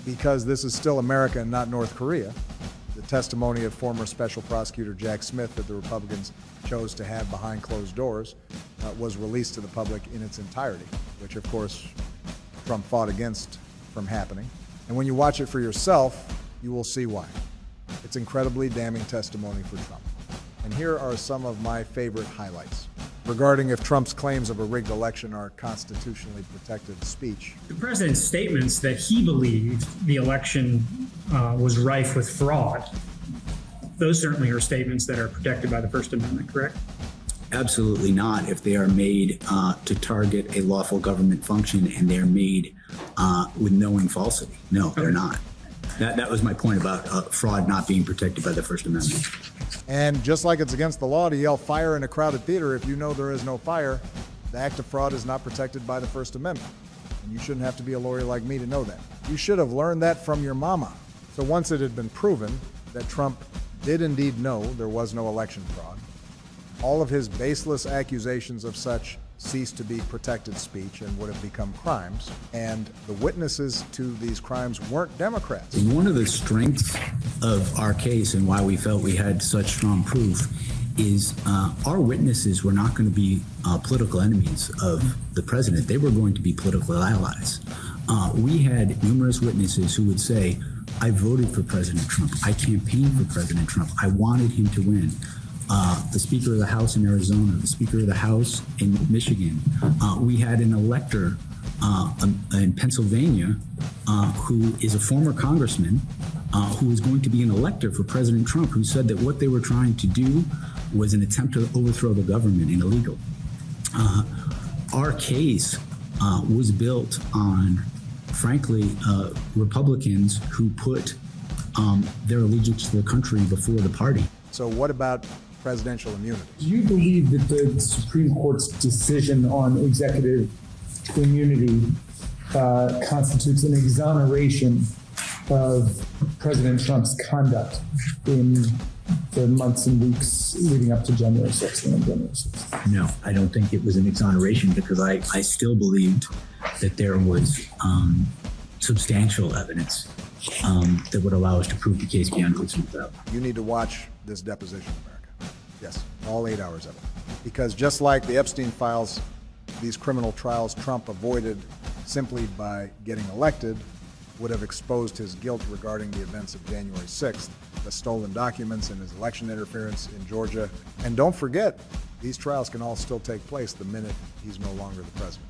because this is still America and not North Korea. The testimony of former Special Prosecutor Jack Smith that the Republicans chose to have behind closed doors was released to the public in its entirety, which of course Trump fought against from happening. And when you watch it for yourself, you will see why. It's incredibly damning testimony for Trump. And here are some of my favorite highlights regarding if Trump's claims of a rigged election are constitutionally protected speech. The president's statements that he believed the election was rife with fraud, those certainly are statements that are protected by the First Amendment, correct? Absolutely not if they are made to target a lawful government function and they're made with knowing falsity. No, they're not. That was my point about fraud not being protected by the First Amendment. And just like it's against the law to yell fire in a crowded theater if you know there is no fire, the act of fraud is not protected by the First Amendment. And you shouldn't have to be a lawyer like me to know that. You should have learned that from your mama. So once it had been proven that Trump did indeed know there was no election fraud, all of his baseless accusations of such ceased to be protected speech and would have become crimes. And the witnesses to these crimes weren't Democrats. One of the strengths of our case and why we felt we had such strong proof is our witnesses were not going to be political enemies of the president. They were going to be political allies. We had numerous witnesses who would say, I voted for President Trump. I campaigned for President Trump. I wanted him to win. The Speaker of the House in Arizona, the Speaker of the House in Michigan. We had an elector in Pennsylvania who is a former congressman who is going to be an elector for President Trump, who said that what they were trying to do was an attempt to overthrow the government and illegal. Our case was built on, frankly, Republicans who put their allegiance to the country before the party. So what about presidential immunity? Do you believe that the Supreme Court's decision on executive immunity constitutes an exoneration of President Trump's conduct in the months and weeks leading up to January 6th and January 6th? No, I don't think it was an exoneration because I still believed that there was substantial evidence that would allow us to prove the case beyond reasonable doubt. You need to watch this deposition, America. Yes, all 8 hours of it. Because just like the Epstein files, these criminal trials Trump avoided simply by getting elected would have exposed his guilt regarding the events of January 6th, the stolen documents and his election interference in Georgia. And don't forget, these trials can all still take place the minute he's no longer the president.